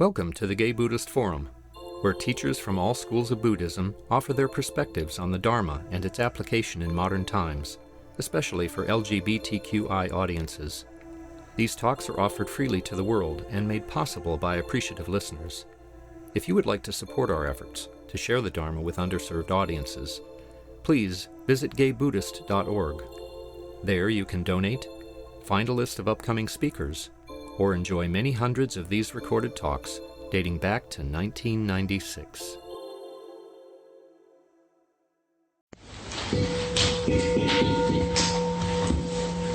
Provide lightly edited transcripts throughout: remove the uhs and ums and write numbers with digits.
Welcome to the Gay Buddhist Forum, where teachers from all schools of Buddhism offer their perspectives on the Dharma and its application in modern times, especially for LGBTQI audiences. These talks are offered freely to the world and made possible by appreciative listeners. If you would like to support our efforts to share the Dharma with underserved audiences, please visit gaybuddhist.org. There you can donate, find a list of upcoming speakers, or enjoy many hundreds of these recorded talks dating back to 1996.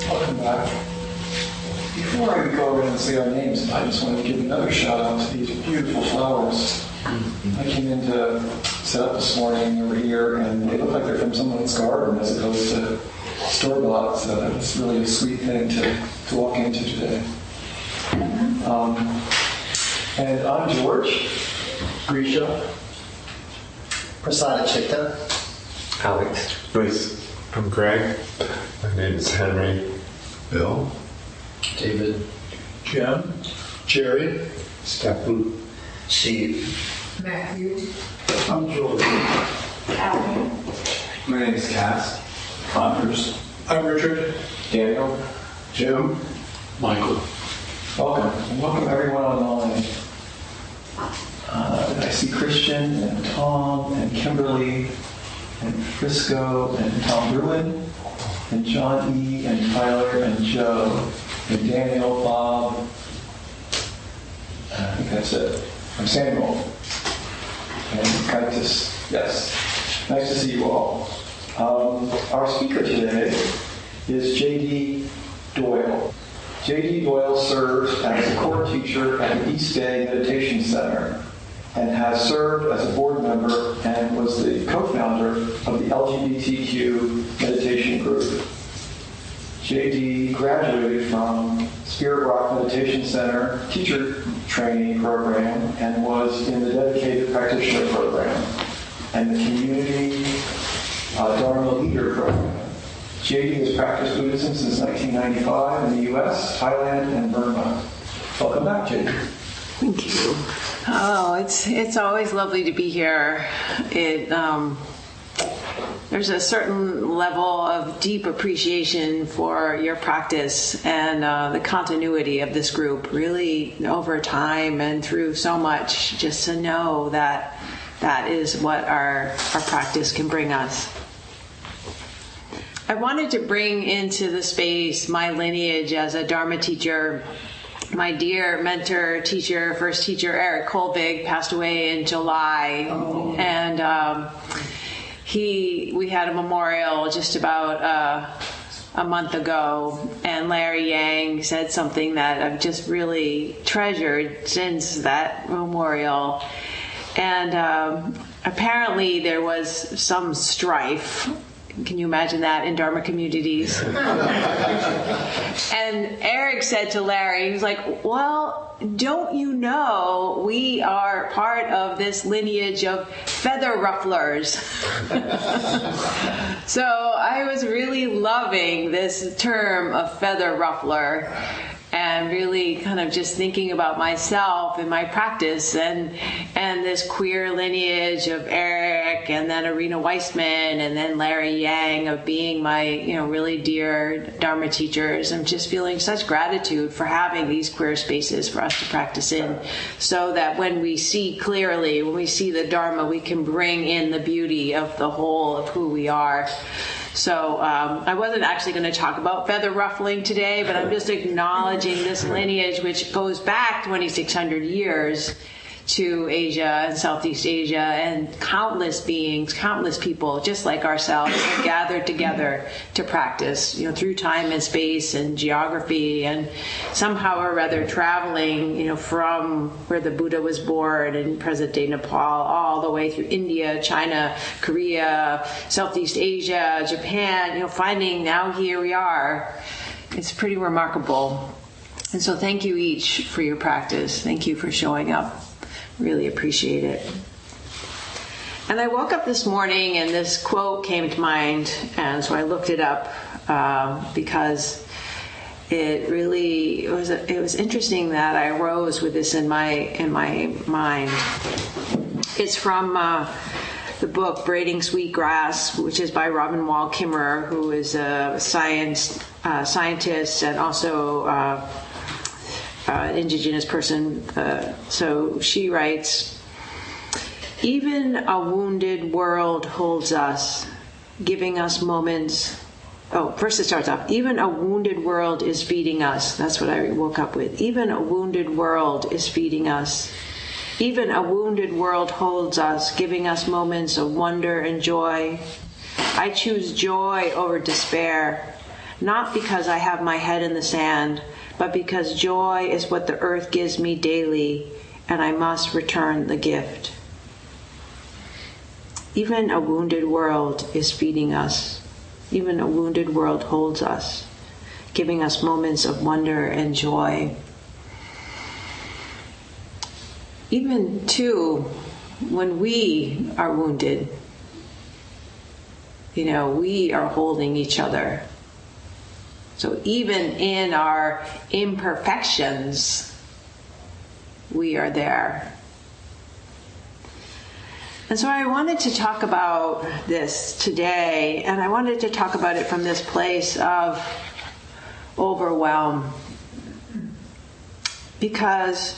Welcome back. Before I go around and say our names, I just want to give another shout out to these beautiful flowers. I came in to set up this morning, they were here, and they look like they're from someone's garden as opposed to store-bought, so it's really a sweet thing to walk into today. And I'm George, Grisha, Prasada Chitta, Alex, Nice. I'm Greg. My name is Henry. Bill. David, Jim, Jerry. Stephen. Steve, Matthew, I'm George, Alan, My name is Cass. Connors, I'm Richard. Daniel, Jim. Michael. welcome, and welcome everyone online. I see Christian and Tom and Kimberly and Frisco and Tom Bruin and John E. and Tyler and Joe and Daniel, Bob. I think that's it. I'm Samuel. And Titus, yes. Nice to see you all. Our speaker today is J.D. Doyle. J.D. Doyle serves as a core teacher at the East Day Meditation Center and has served as a board member and was the co-founder of the LGBTQ meditation group. J.D. graduated from Spirit Rock Meditation Center teacher training program and was in the dedicated practitioner program and the community Dharma leader program. J.D. has practiced Buddhism since 1995 in the U.S., Thailand, and Burma. Welcome back, J.D. thank you. Oh, it's always lovely to be here. There's a certain level of deep appreciation for your practice and the continuity of this group, really over time and through so much, just to know that that is what our practice can bring us. I wanted to bring into the space my lineage as a Dharma teacher. My dear mentor, teacher, first teacher, Eric Kolbig, passed away in July. And we had a memorial just about a month ago. And Larry Yang said something that I've just really treasured since that memorial. And apparently there was some strife. Can you imagine that in Dharma communities? And Eric said to Larry, he was like, well, don't you know we are part of this lineage of feather rufflers? So I was really loving this term of feather ruffler and really kind of just thinking about myself and my practice and this queer lineage of Eric and then Arena Weissman and then Larry Yang of being my really dear Dharma teachers. I'm just feeling such gratitude for having these queer spaces for us to practice in, so that when we see clearly, when we see the Dharma, we can bring in the beauty of the whole of who we are. So I wasn't actually going to talk about feather ruffling today, but I'm just acknowledging this lineage, which goes back 2,600 years to Asia and Southeast Asia, and countless beings, countless people, just like ourselves, have gathered together to practice, through time and space and geography, and somehow or other traveling, from where the Buddha was born in present-day Nepal, all the way through India, China, Korea, Southeast Asia, Japan, finding now here we are. It's pretty remarkable. And so thank you each for your practice. Thank you for showing up. Really appreciate it. And I woke up this morning and this quote came to mind, and so I looked it up because it was interesting that I arose with this in my mind. It's from the book Braiding Sweetgrass, which is by Robin Wall Kimmerer, who is a scientist and also an indigenous person. So she writes, "Even a wounded world holds us, giving us moments." Oh, first it starts off, "Even a wounded world is feeding us." That's what I woke up with. Even a wounded world is feeding us. Even a wounded world holds us, giving us moments of wonder and joy. I choose joy over despair, not because I have my head in the sand, but because joy is what the earth gives me daily, and I must return the gift. Even a wounded world is feeding us. Even a wounded world holds us, giving us moments of wonder and joy. Even, too, when we are wounded, we are holding each other. So even in our imperfections, we are there. And so I wanted to talk about this today, and I wanted to talk about it from this place of overwhelm. Because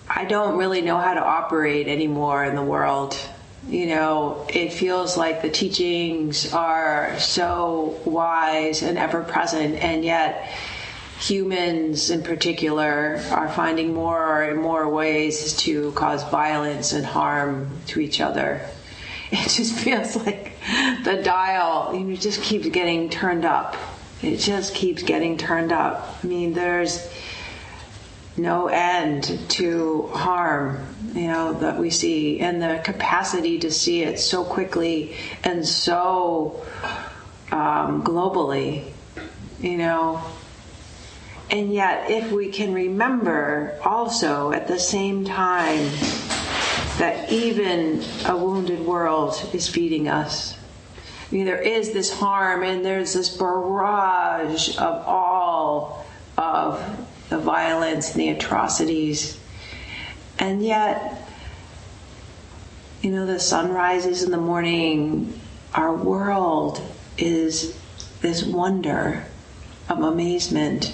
I don't really know how to operate anymore in the world. It feels like the teachings are so wise and ever present, and yet humans in particular are finding more and more ways to cause violence and harm to each other. It just feels like the dial, just keeps getting turned up. It just keeps getting turned up. There's no end to harm, that we see, and the capacity to see it so quickly and so globally, And yet, if we can remember also at the same time that even a wounded world is feeding us. There is this harm, and there's this barrage of all of the violence and the atrocities. And yet, the sun rises in the morning. Our world is this wonder of amazement.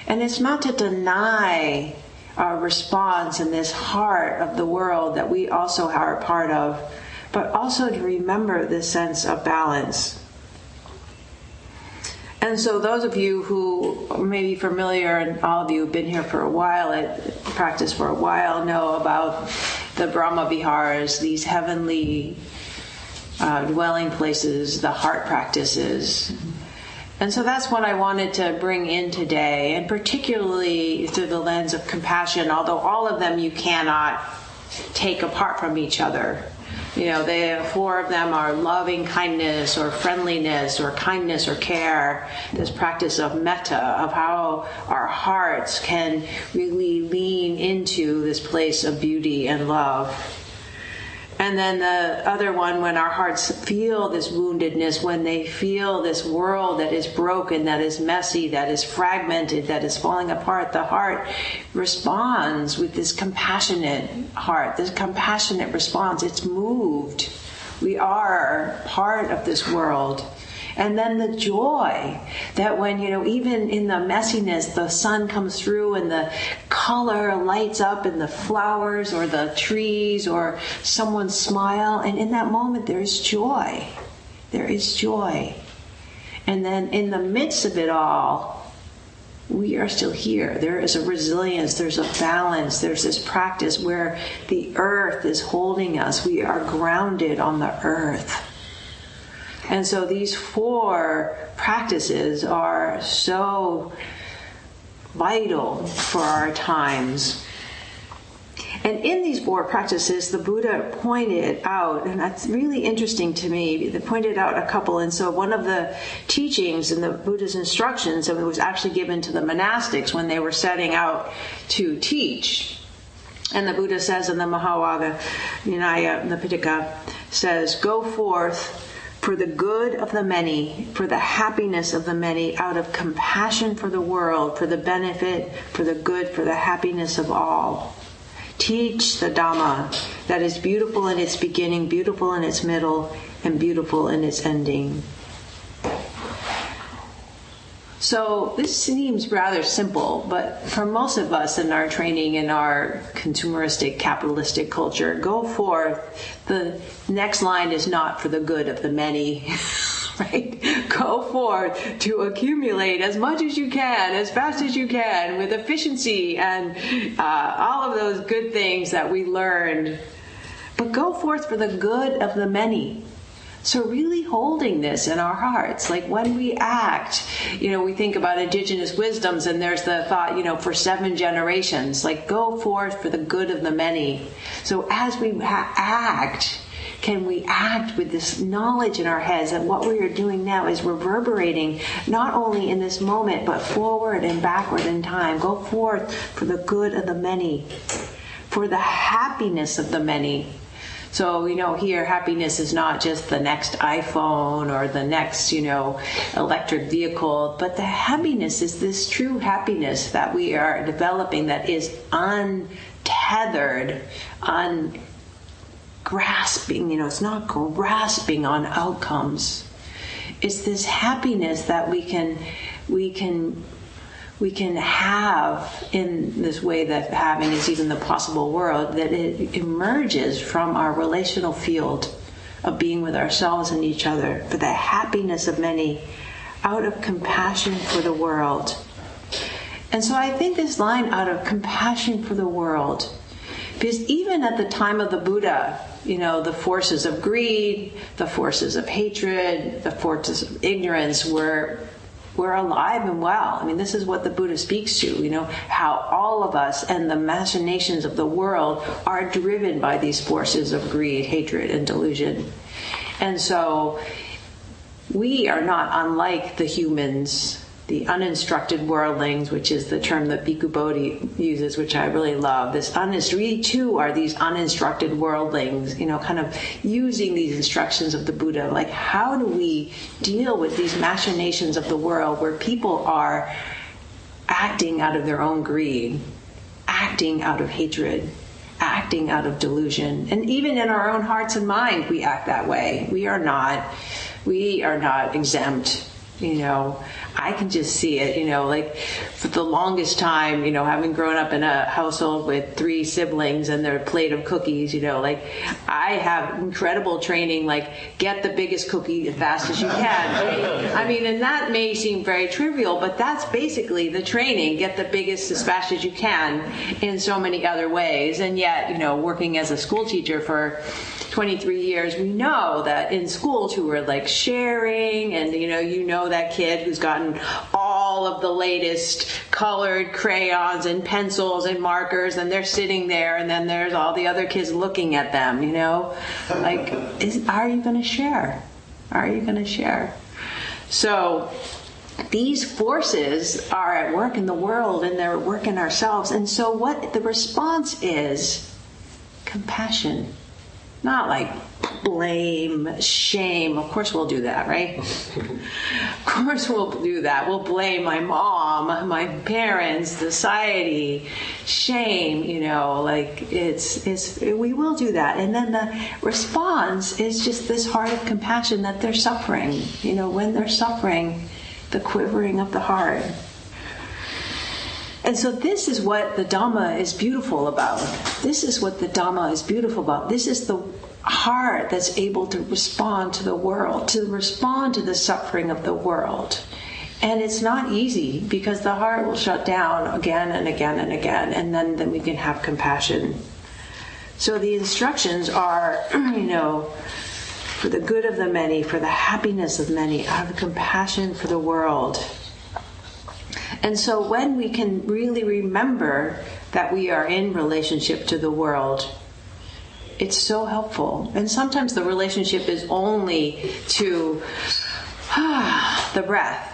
And it's not to deny our response in this heart of the world that we also are a part of, but also to remember this sense of balance. And so those of you who may be familiar, and all of you who've been here for a while, practice for a while, know about the brahmaviharas, these heavenly dwelling places, the heart practices. And so that's what I wanted to bring in today, and particularly through the lens of compassion, although all of them you cannot take apart from each other. The four of them are loving kindness or friendliness or kindness or care, this practice of metta, of how our hearts can really lean into this place of beauty and love. And then the other one, when our hearts feel this woundedness, when they feel this world that is broken, that is messy, that is fragmented, that is falling apart, the heart responds with this compassionate heart, this compassionate response. It's moved. We are part of this world. And then the joy that when, even in the messiness, the sun comes through and the color lights up in the flowers or the trees or someone's smile. And in that moment, there is joy. There is joy. And then in the midst of it all, we are still here. There is a resilience. There's a balance. There's this practice where the earth is holding us. We are grounded on the earth. And so these four practices are so vital for our times. And in these four practices, the Buddha pointed out, and that's really interesting to me, they pointed out a couple. And so one of the teachings in the Buddha's instructions, and it was actually given to the monastics when they were setting out to teach. And the Buddha says in the Mahāvagga Vinaya, the Pitaka, says, "Go forth, for the good of the many, for the happiness of the many, out of compassion for the world, for the benefit, for the good, for the happiness of all. Teach the Dhamma that is beautiful in its beginning, beautiful in its middle, and beautiful in its ending. So this seems rather simple, but for most of us in our training in our consumeristic, capitalistic culture, go forth. The next line is not for the good of the many, right? Go forth to accumulate as much as you can, as fast as you can, with efficiency and all of those good things that we learned. But go forth for the good of the many. So really holding this in our hearts, like when we act, we think about indigenous wisdoms and there's the thought, for 7 generations, like go forth for the good of the many. So as we act, can we act with this knowledge in our heads that what we are doing now is reverberating not only in this moment, but forward and backward in time. Go forth for the good of the many, for the happiness of the many. So, here happiness is not just the next iPhone or the next, electric vehicle, but the happiness is this true happiness that we are developing that is untethered, ungrasping, it's not grasping on outcomes. It's this happiness that we can have in this way that having is even the possible world, that it emerges from our relational field of being with ourselves and each other, for the happiness of many, out of compassion for the world. And so I think this line, out of compassion for the world, because even at the time of the Buddha, the forces of greed, the forces of hatred, the forces of ignorance were alive and well. This is what the Buddha speaks to, how all of us and the machinations of the world are driven by these forces of greed, hatred, and delusion. And so we are not unlike the humans, the uninstructed worldlings, which is the term that Bhikkhu Bodhi uses, which I really love. We too are these uninstructed worldlings, kind of using these instructions of the Buddha. Like, how do we deal with these machinations of the world where people are acting out of their own greed, acting out of hatred, acting out of delusion? And even in our own hearts and mind, we act that way. We are not exempt. I can just see it, like for the longest time, having grown up in a household with 3 siblings and their plate of cookies, like I have incredible training, like get the biggest cookie as fast as you can. And that may seem very trivial, but that's basically the training, get the biggest as fast as you can in so many other ways. And yet, working as a school teacher for 23 years, we know that in schools who are like sharing and, that kid who's gotten all of the latest colored crayons and pencils and markers and they're sitting there and then there's all the other kids looking at them, like, are you going to share? Are you going to share? So these forces are at work in the world and they're at work in ourselves. And so what the response is, compassion. Not like blame, shame. Of course we'll do that, right? Of course we'll do that. We'll blame my mom, my parents, society, shame, we will do that. And then the response is just this heart of compassion that they're suffering. When they're suffering, the quivering of the heart. And so this is what the Dhamma is beautiful about. This is what the Dhamma is beautiful about. This is the heart that's able to respond to the world, to respond to the suffering of the world. And it's not easy because the heart will shut down again and again and again, and then we can have compassion. So the instructions are, for the good of the many, for the happiness of many, out of compassion for the world. And so when we can really remember that we are in relationship to the world, it's so helpful. And sometimes the relationship is only to the breath.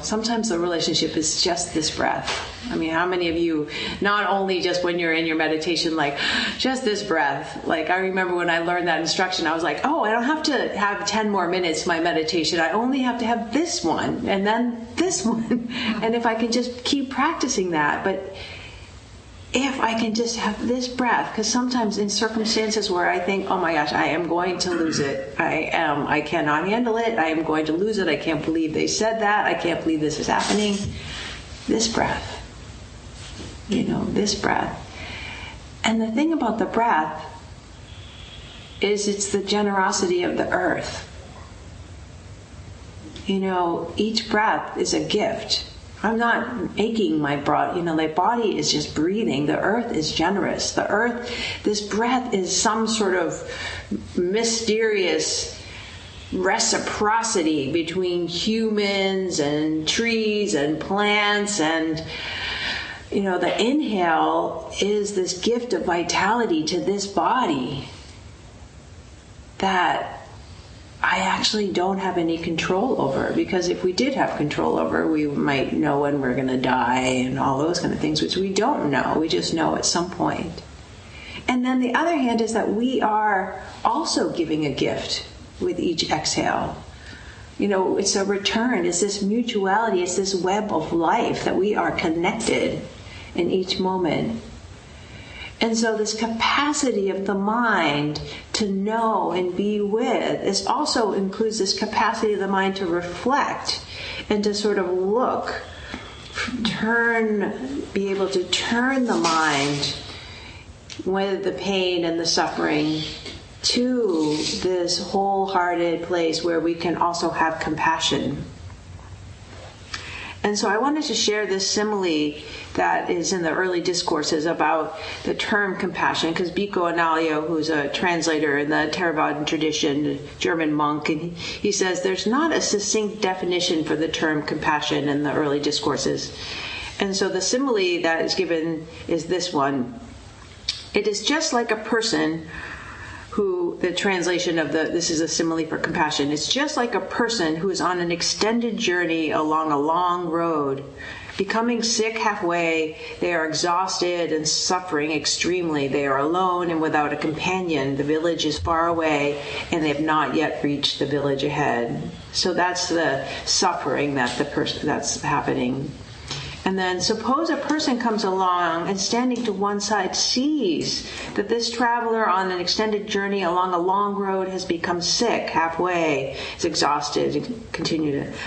Sometimes the relationship is just this breath. I mean, how many of you, not only just when you're in your meditation, like just this breath, like I remember when I learned that instruction, I was like, oh, I don't have to have 10 more minutes to my meditation. I only have to have this one and then this one. And if I can just keep practicing that, but if I can just have this breath, because sometimes in circumstances where I think, oh my gosh, I am going to lose it. I cannot handle it. I am going to lose it. I can't believe they said that. I can't believe this is happening. This breath. This breath. And the thing about the breath is it's the generosity of the earth. Each breath is a gift. I'm not making my body, my body is just breathing. The earth is generous. The earth, this breath is some sort of mysterious reciprocity between humans and trees and plants. And, the inhale is this gift of vitality to this body that I actually don't have any control over, because if we did have control over, we might know when we're going to die and all those kind of things, which we don't know. We just know at some point. And then the other hand is that we are also giving a gift with each exhale. It's a return. It's this mutuality. It's this web of life that we are connected in each moment. And so this capacity of the mind to know and be with also includes this capacity of the mind to reflect and to sort of look, be able to turn the mind with the pain and the suffering to this wholehearted place where we can also have compassion. And so I wanted to share this simile that is in the early discourses about the term compassion, because Biko Analio, who's a translator in the Theravadan tradition, a German monk, and he says there's not a succinct definition for the term compassion in the early discourses. And so the simile that is given is this one. It is just like a person who, the translation of this is a simile for compassion. It's just like a person who is on an extended journey along a long road. Becoming sick halfway, they are exhausted and suffering extremely. They are alone and without a companion. The village is far away, and they have not yet reached the village ahead. So that's the suffering that's happening. And then suppose a person comes along and standing to one side sees that this traveler on an extended journey along a long road has become sick halfway, is exhausted,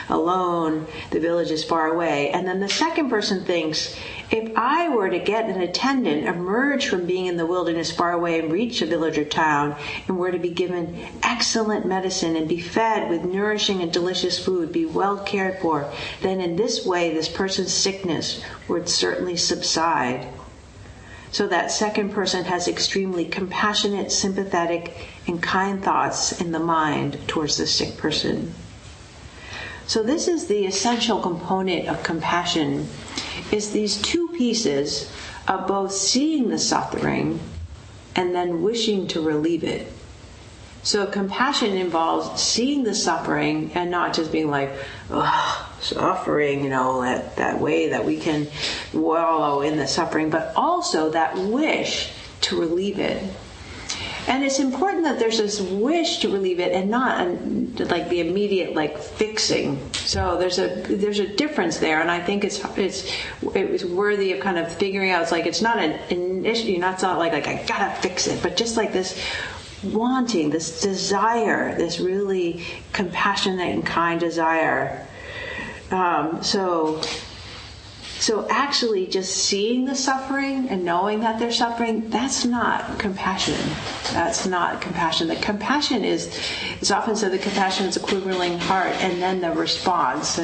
alone, the village is far away. And then the second person thinks, if I were to get an attendant, emerge from being in the wilderness far away and reach a village or town, and were to be given excellent medicine and be fed with nourishing and delicious food, be well cared for, then in this way this person's sickness would certainly subside. So that second person has extremely compassionate, sympathetic, and kind thoughts in the mind towards the sick person. So this is the essential component of compassion, is these two pieces of both seeing the suffering and then wishing to relieve it. So compassion involves seeing the suffering and not just being like, oh, suffering, that way that we can wallow in the suffering, but also that wish to relieve it. And it's important that there's this wish to relieve it and not like the immediate fixing. So there's a difference there, and I think it was worthy of kind of figuring out. It's not an issue. It's not like I gotta fix it, but just like this wanting, this desire, this really compassionate and kind desire. So actually just seeing the suffering and knowing that they're suffering, that's not compassion. That's not compassion. The compassion is often said the compassion is a quivering heart and then the response.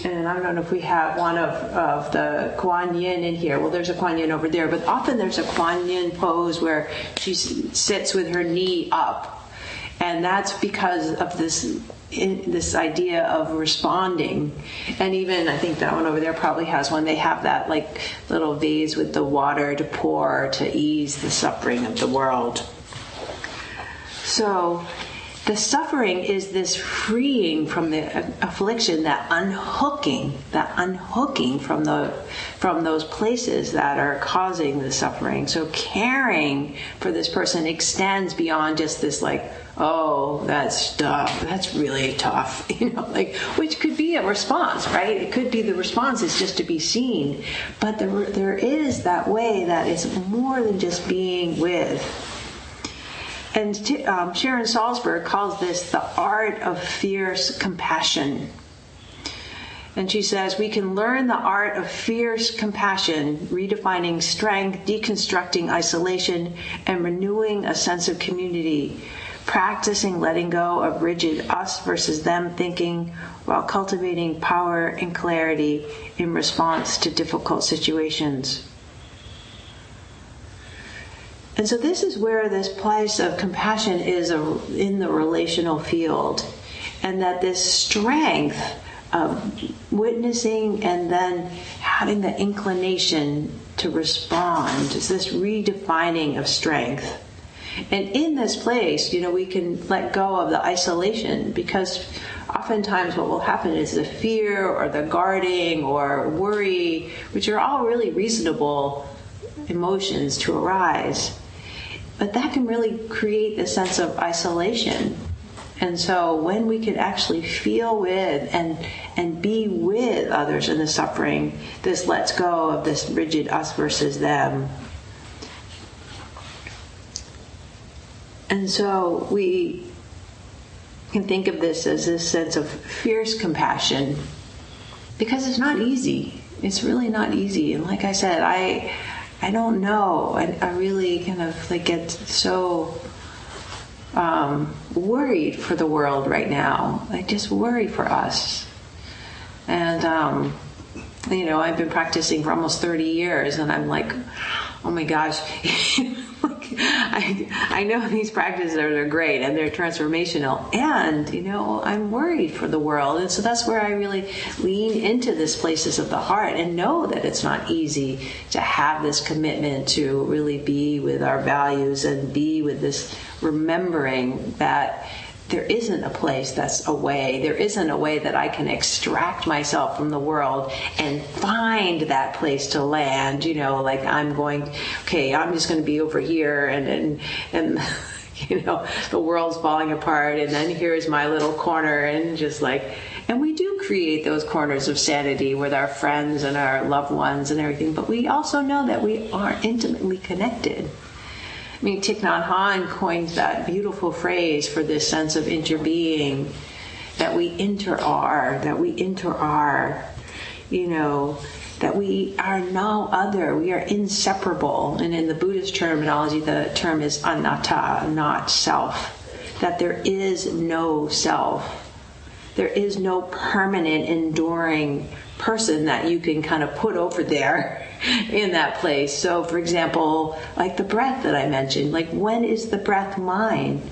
And I don't know if we have one of the Kuan Yin in here. Well, there's a Kuan Yin over there, but often there's a Kuan Yin pose where she sits with her knee up. And that's because of this idea of responding. And even I think that one over there probably has one. They have that little vase with the water to pour to ease the suffering of the world. So the suffering is this freeing from the affliction, that unhooking from those places that are causing the suffering. So caring for this person extends beyond just this like, oh, that's tough. That's really tough, which could be a response, right? It could be the response is just to be seen, but there is that way that it's more than just being with. And Sharon Salzberg calls this the art of fierce compassion. And she says, we can learn the art of fierce compassion, redefining strength, deconstructing isolation, and renewing a sense of community, practicing letting go of rigid us versus them thinking while cultivating power and clarity in response to difficult situations. And so this is where this place of compassion is in the relational field, and that this strength of witnessing and then having the inclination to respond is this redefining of strength. And in this place, we can let go of the isolation, because oftentimes what will happen is the fear or the guarding or worry, which are all really reasonable emotions to arise. But that can really create a sense of isolation. And so when we can actually feel with and be with others in the suffering, this lets go of this rigid us versus them. And so we can think of this as this sense of fierce compassion, because it's not easy. It's really not easy. And like I said, I don't know. I really kind of get so worried for the world right now. I just worry for us. And, I've been practicing for almost 30 years, and I'm like, oh my gosh, I know these practices are great and they're transformational, and I'm worried for the world. And so that's where I really lean into this places of the heart and know that it's not easy to have this commitment to really be with our values and be with this remembering that there isn't a place that's a way. There isn't a way that I can extract myself from the world and find that place to land, I'm just going to be over here and the world's falling apart, and then here's my little corner, and we do create those corners of sanity with our friends and our loved ones and everything, but we also know that we are intimately connected. Thich Nhat Hanh coined that beautiful phrase for this sense of interbeing, that we inter-are, that we are no other, we are inseparable. And in the Buddhist terminology, the term is anatta, not self, that there is no self. There is no permanent, enduring person that you can kind of put over there in that place. So, for example, like the breath that I mentioned, when is the breath mine?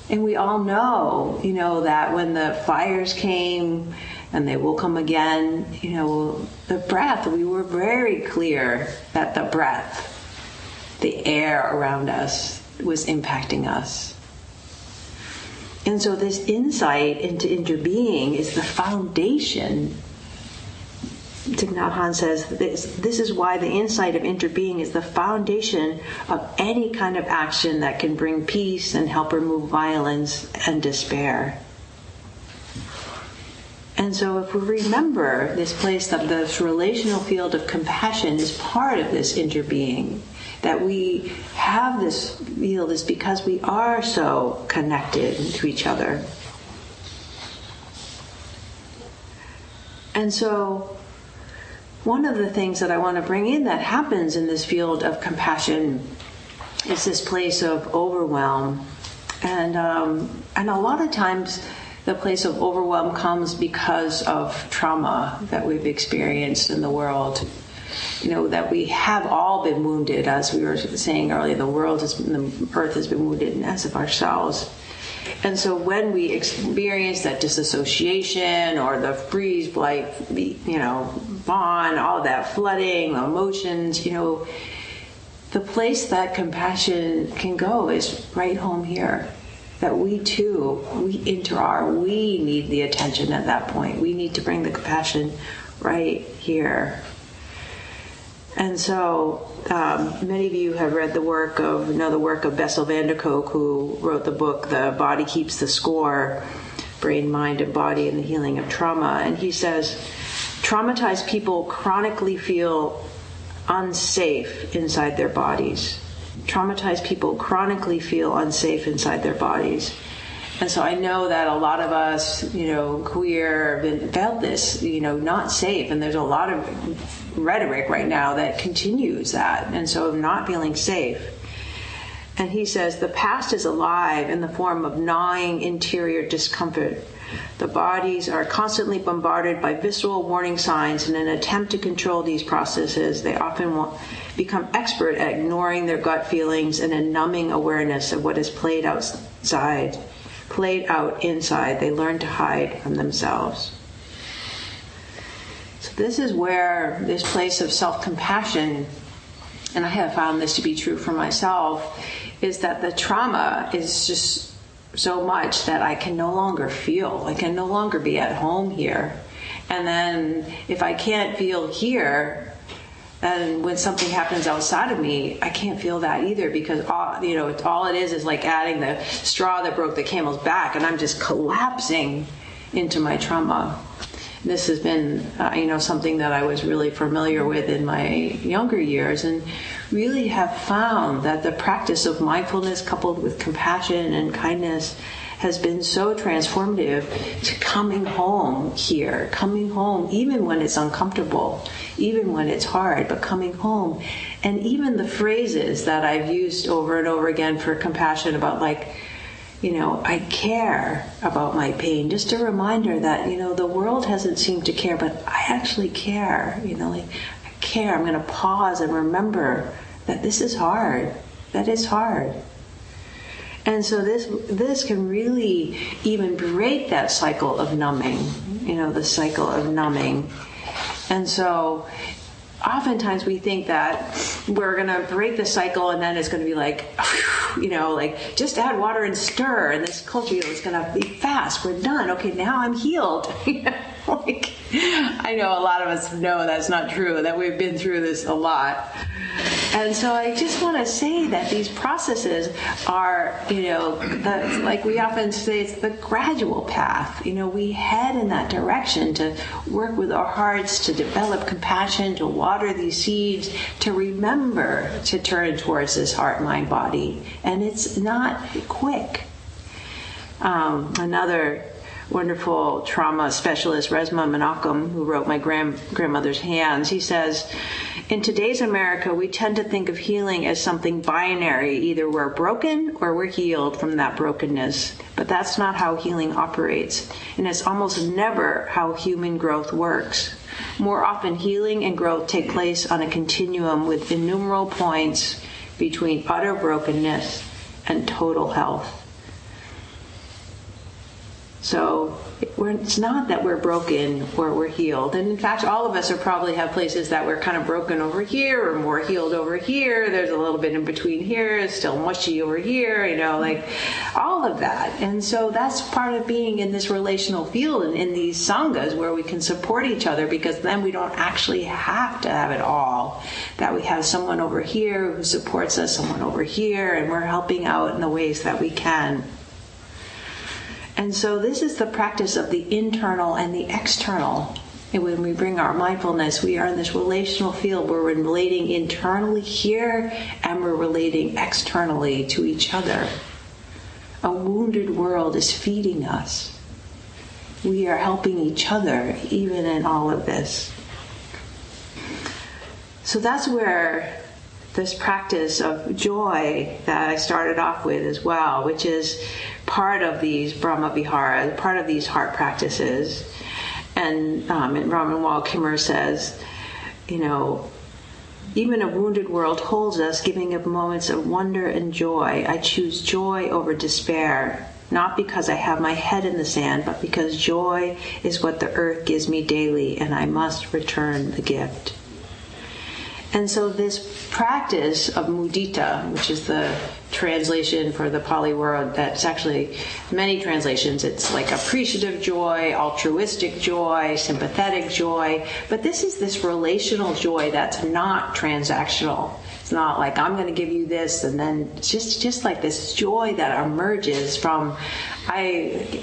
And we all know, that when the fires came, and they will come again, the breath, we were very clear that the breath, the air around us, was impacting us. And so this insight into interbeing is the foundation. Thich Nhat Hanh says this is why the insight of interbeing is the foundation of any kind of action that can bring peace and help remove violence and despair. And so if we remember this place of this relational field of compassion is part of this interbeing, that we have this field is because we are so connected to each other. And so one of the things that I want to bring in that happens in this field of compassion is this place of overwhelm. And a lot of times the place of overwhelm comes because of trauma that we've experienced in the world. That we have all been wounded, as we were saying earlier, the earth has been wounded, as of ourselves. And so when we experience that disassociation or the freeze, blight, bond, all that flooding, the emotions, the place that compassion can go is right home here. that we too, we need the attention at that point. We need to bring the compassion right here. And so many of you have read the work of Bessel van der Kolk, who wrote the book, The Body Keeps the Score, Brain, Mind, and Body and the Healing of Trauma. And he says, traumatized people chronically feel unsafe inside their bodies. Traumatized people chronically feel unsafe inside their bodies. And so I know that a lot of us, queer, felt this, not safe. And there's a lot of rhetoric right now that continues that. And so not feeling safe. And he says, the past is alive in the form of gnawing interior discomfort. The bodies are constantly bombarded by visceral warning signs. In an attempt to control these processes, they often become expert at ignoring their gut feelings and a numbing awareness of what is played out inside. They learn to hide from themselves. So this is where this place of self-compassion, and I have found this to be true for myself, is that the trauma is just so much that I can no longer feel. I can no longer be at home here. And then if I can't feel here, then when something happens outside of me, I can't feel that either, because all it is like adding the straw that broke the camel's back, and I'm just collapsing into my trauma. This has been, something that I was really familiar with in my younger years, and really have found that the practice of mindfulness coupled with compassion and kindness has been so transformative to coming home here, coming home even when it's uncomfortable, even when it's hard, but coming home. And even the phrases that I've used over and over again for compassion about I care about my pain. Just a reminder that, the world hasn't seemed to care, but I actually care. I care. I'm going to pause and remember that this is hard. That is hard. And so this can really even break that cycle of numbing, the cycle of numbing. And so oftentimes we think that we're going to break the cycle and then it's going to be like just add water and stir, and this culture, it's going to be fast. We're done. Okay, now I'm healed. I know a lot of us know that's not true, that we've been through this a lot. And so I just want to say that these processes are, like we often say, it's the gradual path. We head in that direction to work with our hearts, to develop compassion, to water these seeds, to remember to turn towards this heart, mind, body. And it's not quick. Another wonderful trauma specialist, Resmaa Menakem, who wrote My Grandmother's Hands, he says, in today's America, we tend to think of healing as something binary. Either we're broken or we're healed from that brokenness. But that's not how healing operates. And it's almost never how human growth works. More often, healing and growth take place on a continuum with innumerable points between utter brokenness and total health. So it's not that we're broken or we're healed. And in fact, all of us probably have places that we're kind of broken over here or more healed over here. There's a little bit in between here. It's still mushy over here, all of that. And so that's part of being in this relational field and in these sanghas where we can support each other, because then we don't actually have to have it all. That we have someone over here who supports us, someone over here, and we're helping out in the ways that we can. And so this is the practice of the internal and the external. And when we bring our mindfulness, we are in this relational field where we're relating internally here and we're relating externally to each other. A wounded world is feeding us. We are helping each other even in all of this. So that's where this practice of joy that I started off with as well, which is part of these brahmaviharas, part of these heart practices. And Raman Wall Kimmer says, even a wounded world holds us, giving up moments of wonder and joy. I choose joy over despair, not because I have my head in the sand, but because joy is what the earth gives me daily, and I must return the gift. And so this practice of mudita, which is the translation for the Pali word, that's actually many translations. It's like appreciative joy, altruistic joy, sympathetic joy. But this is this relational joy that's not transactional. It's not like I'm going to give you this and then it's just like this joy that emerges from,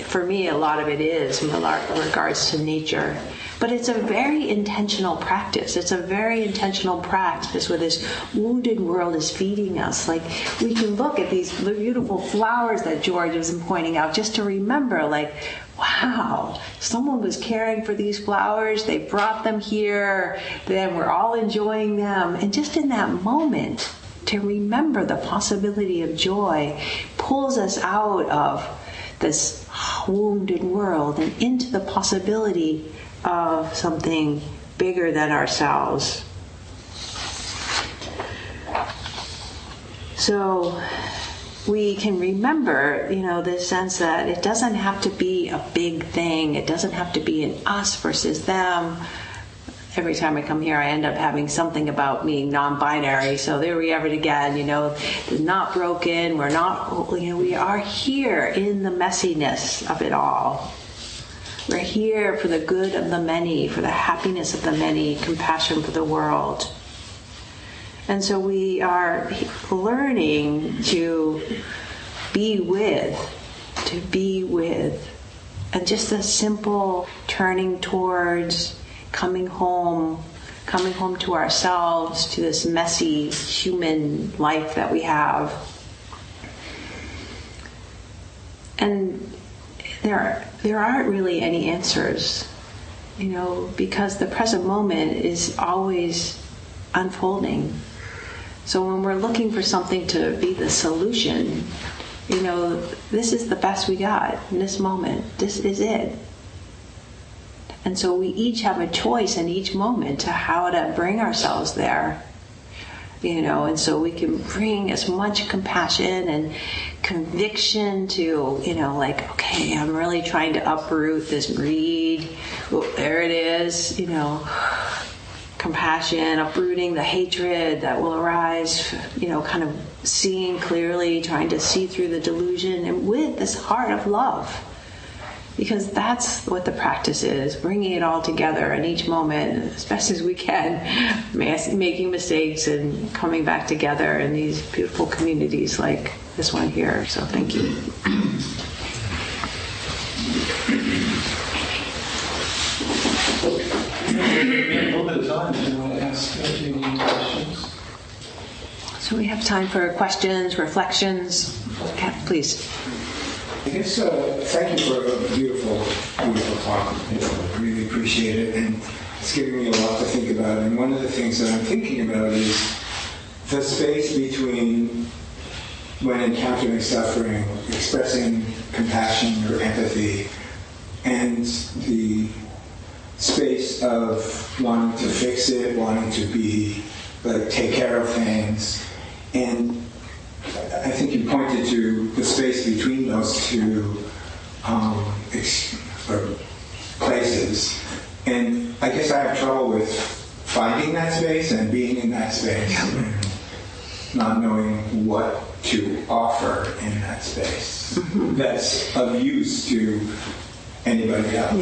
for me, a lot of it is in regards to nature. But it's a very intentional practice. It's a very intentional practice where this wounded world is feeding us. Like, we can look at these beautiful flowers that George was pointing out just to remember, like, wow, someone was caring for these flowers. They brought them here. Then we're all enjoying them. And just in that moment, to remember the possibility of joy pulls us out of this wounded world and into the possibility of something bigger than ourselves. So we can remember, this sense that it doesn't have to be a big thing. It doesn't have to be an us versus them. Every time I come here, I end up having something about me non-binary. So there we have it again, not broken. We're not, we are here in the messiness of it all. We're here for the good of the many, for the happiness of the many, compassion for the world. And so we are learning to be with, and just a simple turning towards, coming home to ourselves, to this messy human life that we have. And there aren't really any answers, because the present moment is always unfolding. So when we're looking for something to be the solution, this is the best we got in this moment. This is it. And so we each have a choice in each moment to how to bring ourselves there. And so we can bring as much compassion and conviction to, okay, I'm really trying to uproot this greed. Oh, there it is, compassion, uprooting the hatred that will arise, kind of seeing clearly, trying to see through the delusion, and with this heart of love. Because that's what the practice is, bringing it all together in each moment, as best as we can, making mistakes and coming back together in these beautiful communities like this one here. So thank you. We have a little bit of time. Do you want to ask any questions? So we have time for questions, reflections. Okay, please. I guess, thank you for a beautiful talk. I really appreciate it, and it's giving me a lot to think about. And one of the things that I'm thinking about is the space between, when encountering suffering, expressing compassion or empathy, and the space of wanting to fix it, wanting to be, take care of things. And I think you pointed to the space between those two places. And I guess I have trouble with finding that space and being in that space, and not knowing what to offer in that space that's of use to anybody else.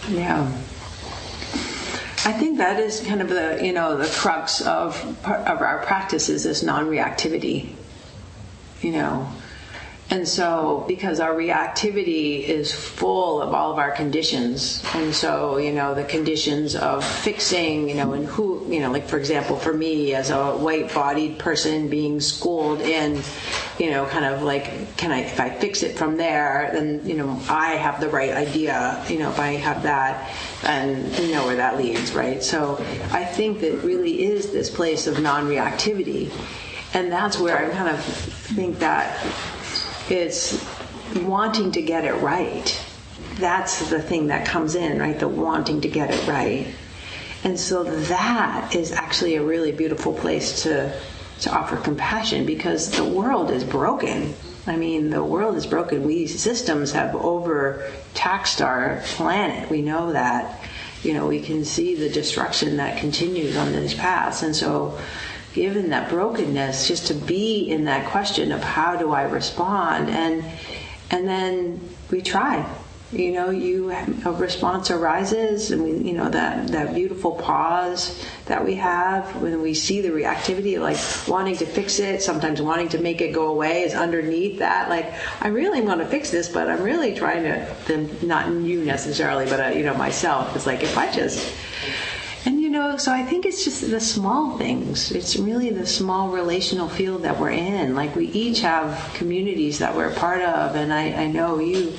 Yeah. I think that is kind of the crux of our practice is this non-reactivity. And so because our reactivity is full of all of our conditions, and so the conditions of fixing, and who, like for example for me as a white-bodied person being schooled in, kind of like, if I fix it from there, then I have the right idea, if I have that, and we know where that leads, right? So I think that really is this place of non-reactivity. And that's where I kind of think that it's wanting to get it right. That's the thing that comes in, right? The wanting to get it right. And so that is actually a really beautiful place to offer compassion, because the world is broken. I mean, the world is broken. We systems have overtaxed our planet. We know that. we can see the destruction that continues on these paths. And so given that brokenness, just to be in that question of how do I respond, and then we try. A response arises, and we, that beautiful pause that we have when we see the reactivity, like wanting to fix it, sometimes wanting to make it go away, is underneath that. Like, I really want to fix this, but I'm really trying to, not you necessarily, but myself. It's like, if I just, and so I think it's just the small things. It's really the small relational field that we're in. Like, we each have communities that we're a part of, and I know you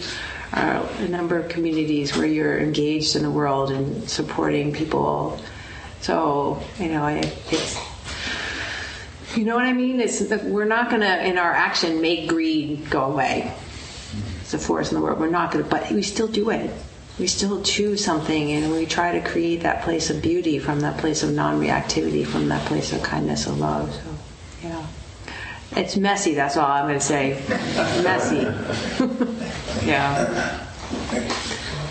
are a number of communities where you're engaged in the world and supporting people. So, it's, you know what I mean? It's we're not going to, in our action, make greed go away. It's a force in the world. We're not going to, but we still do it. We still choose something, and we try to create that place of beauty from that place of non-reactivity, from that place of kindness and love. So, yeah. It's messy, that's all I'm going to say. Messy. Yeah.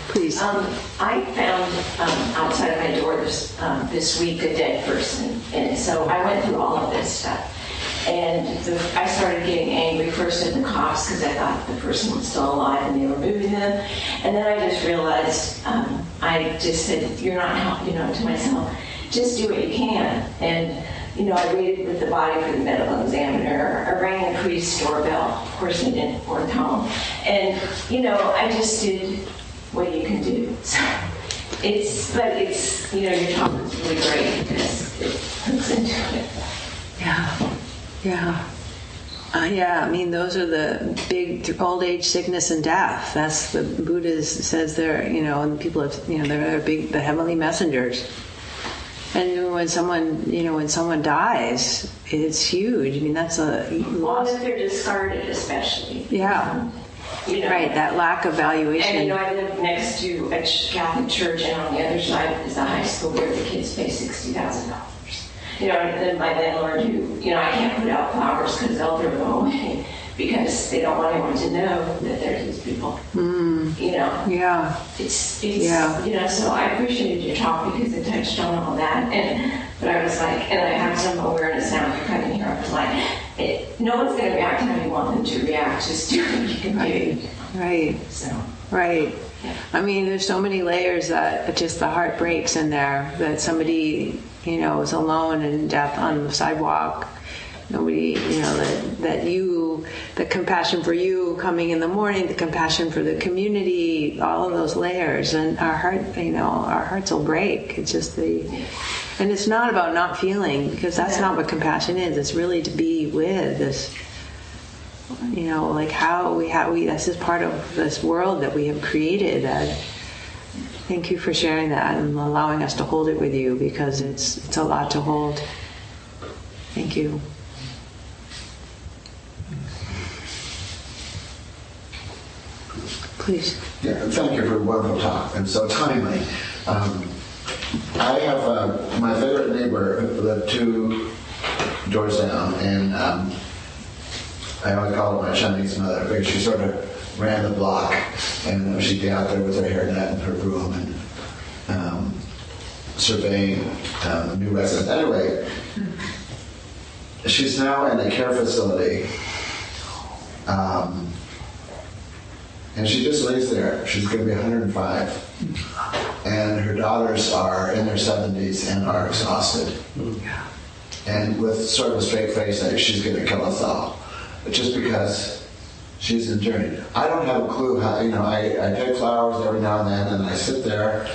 Please. I found outside of my door this week a dead person. And so I went through all of this stuff. And I started getting angry first at the cops because I thought the person was still alive and they were moving them. And then I just realized, I just said, you're not helping, to myself, just do what you can. And I waited with the body for the medical examiner. I rang the priest's doorbell. Of course, they didn't work home. And, I just did what you can do. So your talk is really great because it hooks into it. Yeah. Yeah. I mean, those are the big old age, sickness, and death. That's the Buddhist says they're, and people have, they're big, the heavenly messengers. And when someone dies, it's huge. I mean, that's a loss. Well, if they're discarded, especially. Yeah. Right, that lack of valuation. And I live next to a Catholic church, and on the other side is a high school where the kids pay $60,000. And then my landlord, I can't put out flowers because they'll throw them away because they don't want anyone to know that there's these people. Yeah. It's so I appreciated your talk because it touched on all that. But I was like, and I have some awareness now for coming here. I was like, no one's going to react how you want them to react. Just do what you can do. Right. So. Right. I mean, there's so many layers that just the heart breaks in there, that somebody, is alone in death on the sidewalk. Nobody, the compassion for you coming in the morning, the compassion for the community, all of those layers, and our hearts will break. It's just and it's not about not feeling, because that's not what compassion is. It's really to be with this, like how this is part of this world that we have created. Thank you for sharing that and allowing us to hold it with you, because it's a lot to hold. Thank you. Please. Yeah, thank you for a wonderful talk, and so timely. I have my favorite neighbor who lived 2 doors down, and I always call her my Chinese mother because she sort of ran the block, and she'd be out there with her hairnet and her broom and surveying new residents. Anyway, she's now in a care facility. And she just lays there. She's going to be 105. And her daughters are in their 70s and are exhausted. And with sort of a straight face, that she's going to kill us all. Just because she's in journey. I don't have a clue how, I take flowers every now and then, and I sit there,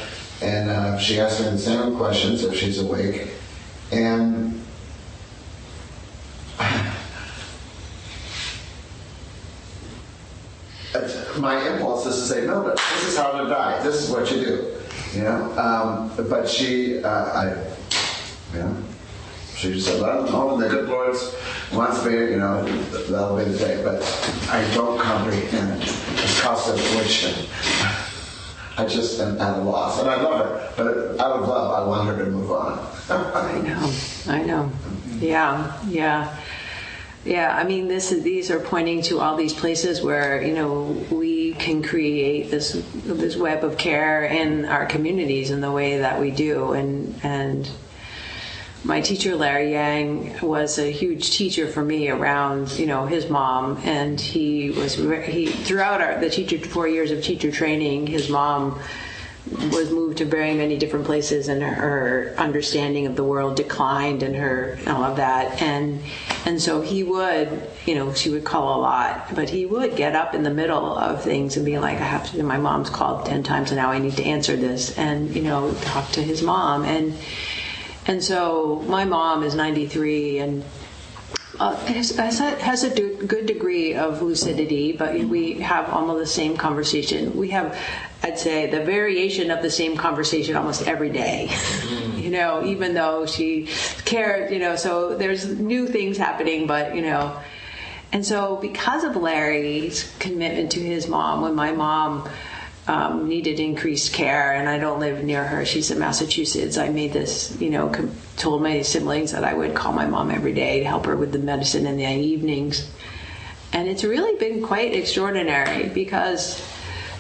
and she asks me the same questions if she's awake. And my impulse is to say, no, but this is how to die. This is what you do, But she, she just said, let them know when the good Lord wants me, that'll be the day. But I don't comprehend the cost of affliction. I just am at a loss. And I love her, but out of love, I want her to move on. I know. Yeah, I mean, these are pointing to all these places where, we can create this web of care in our communities in the way that we do. And my teacher, Larry Yang, was a huge teacher for me around, his mom. And he throughout the 4 years of teacher training, his mom was moved to very many different places, and her understanding of the world declined, and all of that. And so he would, she would call a lot, but he would get up in the middle of things and be like, I have to, my mom's called 10 times and now I need to answer this, and, talk to his mom. And so my mom is 93 and has a good degree of lucidity, but we have almost the same conversation. We have, I'd say, the variation of the same conversation almost every day, even though she cared, so there's new things happening, but, and so because of Larry's commitment to his mom, when my mom needed increased care, and I don't live near her, she's in Massachusetts, I made this, told my siblings that I would call my mom every day to help her with the medicine in the evenings. And it's really been quite extraordinary, because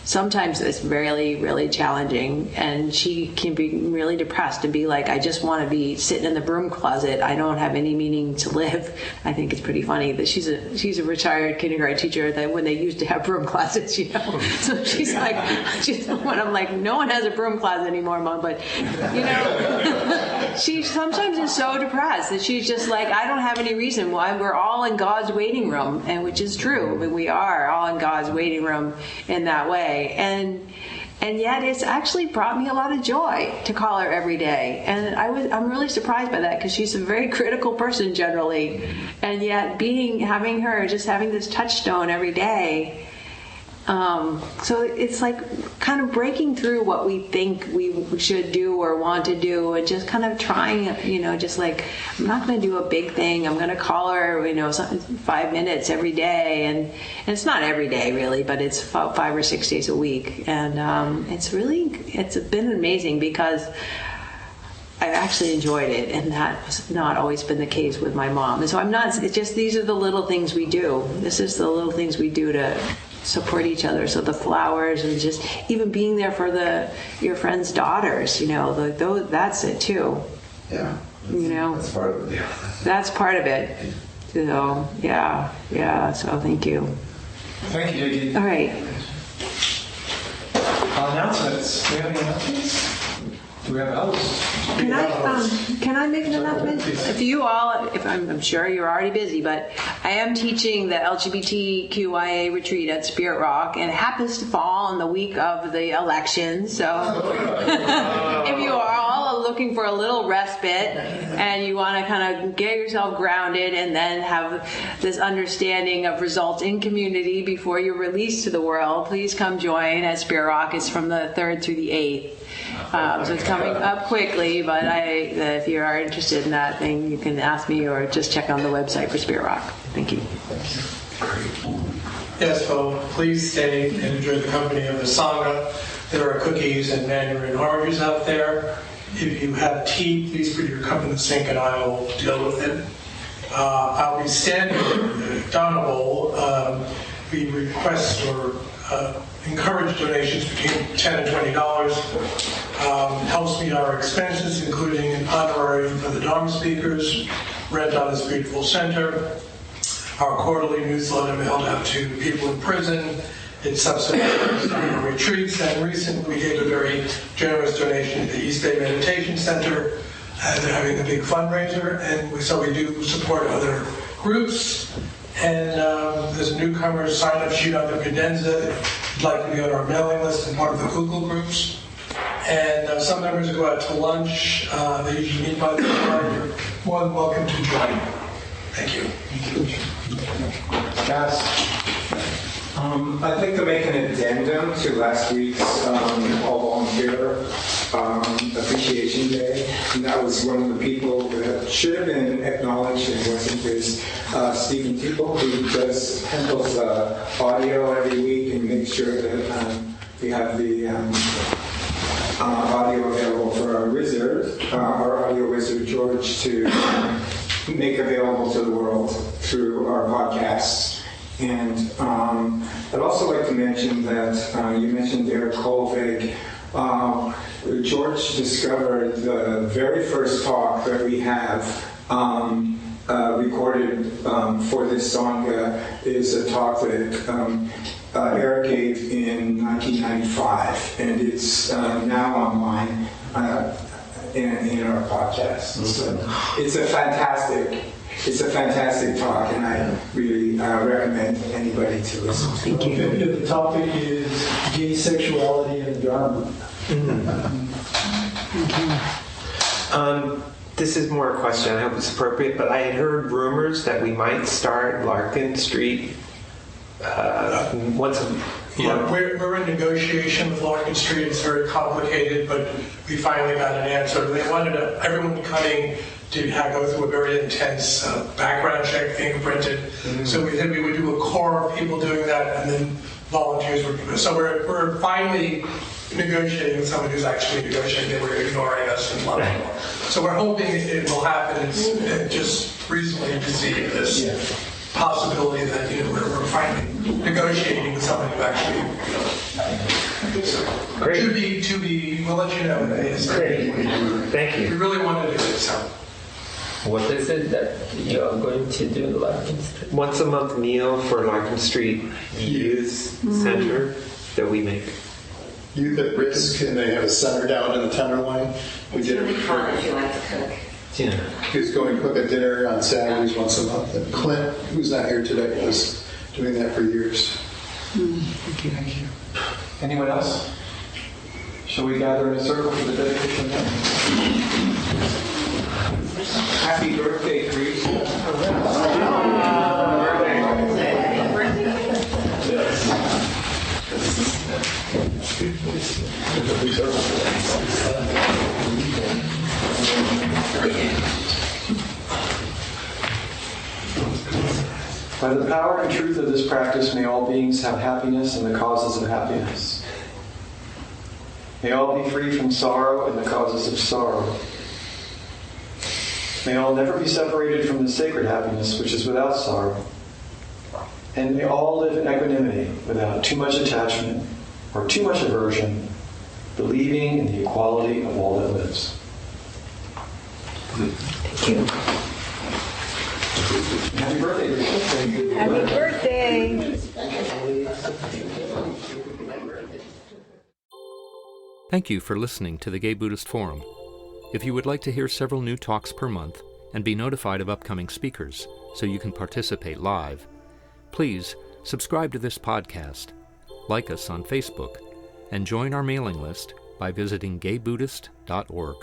sometimes it's really, really challenging, and she can be really depressed and be like, I just want to be sitting in the broom closet. I don't have any meaning to live. I think it's pretty funny that she's a retired kindergarten teacher, that when they used to have broom closets, So she's like, when I'm like, no one has a broom closet anymore, Mom, but, she sometimes is so depressed that she's just like, I don't have any reason why. We're all in God's waiting room, and which is true. I mean, we are all in God's waiting room in that way. And yet it's actually brought me a lot of joy to call her every day. And I'm really surprised by that, because she's a very critical person generally. And yet having this touchstone every day. So it's like kind of breaking through what we think we should do or want to do, and just kind of trying, just like, I'm not going to do a big thing. I'm going to call her, 5 minutes every day. And it's not every day really, but it's 5 or 6 days a week. And it's been amazing, because I've actually enjoyed it, and that has not always been the case with my mom. And so these are the little things we do. This is the little things we do to support each other. So the flowers, and just even being there for your friend's daughters, that's it too. Yeah. That's part of it. Yeah. That's part of it. So yeah. So thank you. Thank you, J.D. All right. Announcements. Do we have any announcements? Do we have those? Can I make an announcement? I'm sure you're already busy, but I am teaching the LGBTQIA retreat at Spirit Rock, and it happens to fall on the week of the election. So if you are all looking for a little respite and you want to kind of get yourself grounded and then have this understanding of results in community before you're released to the world, please come join at Spirit Rock. It's from the 3rd through the 8th. So it's coming up quickly, but if you are interested in that thing, you can ask me or just check on the website for Spirit Rock. Thank you. Yes, so please stay and enjoy the company of the Sangha. There are cookies and mandarin oranges out there. If you have tea, please put your cup in the sink and I will deal with it. I'll be standing at Donna Bowl. We request or encourage donations between $10 and $20. Helps meet our expenses, including an honorarium for the Dharma speakers, rent on this beautiful center, our quarterly newsletter mailed out to people in prison. It subsidizes our retreats, and recently we gave a very generous donation to the East Bay Meditation Center. They're having a big fundraiser, and so we do support other groups. And there's a newcomer sign-up sheet on the cadenza if you'd like to be on our mailing list and part of the Google groups. And some members go out to lunch. They usually meet by the bar. You're more than welcome to join. Thank you. I'd like to make an addendum to last week's all-volunteer appreciation day. And that was one of the people that should have been acknowledged and wasn't, is Stephen Teeple, who handles audio every week and makes sure that we have the audio available for our wizard, our audio wizard George, to make available to the world through our podcasts. And I'd also like to mention that you mentioned Eric Kolvig. George discovered the very first talk that we have recorded for this Sangha is a talk that Eric gave in 1995, and it's now online in our podcast. So it's a fantastic talk, and I really recommend anybody to listen to. Thank you. The topic is gay sexuality and Dharma. This is more a question. I hope it's appropriate, but I had heard rumors that we might start Larkin Street once a month. Yeah, we're in negotiation with Larkin Street. It's very complicated, but we finally got an answer. They wanted everyone coming to go through a very intense background check, fingerprinted. Mm-hmm. So we said we would do a core of people doing that, and then volunteers would. So we're finally negotiating with someone who's actually negotiating. They were ignoring us and blah, blah, blah. So we're hoping it will happen. It's just recently received this possibility that we're finally negotiating with someone who actually Great. to be. We'll let you know. Great. Thank you. We really want to do it. So. What is it that you are going to do in Larkin Street? Once a month meal for Larkin Street Youth Center that we make. Youth at Risk, and they have a center down in the Tenderloin. We did really it. fun if you like to cook. Yeah. He's going to cook a dinner on Saturdays once a month. And Clint, who's not here today, was doing that for years. Thank you. Anyone else? Shall we gather in a circle for the dedication now? Happy birthday, Greece. By the power and truth of this practice, may all beings have happiness and the causes of happiness. May all be free from sorrow and the causes of sorrow. May all never be separated from the sacred happiness which is without sorrow. And may all live in equanimity without too much attachment or too much aversion, believing in the equality of all that lives. Thank you. Happy birthday, Rachel. Happy birthday. Thank you for listening to the Gay Buddhist Forum. If you would like to hear several new talks per month and be notified of upcoming speakers so you can participate live, please subscribe to this podcast, like us on Facebook, and join our mailing list by visiting gaybuddhist.org.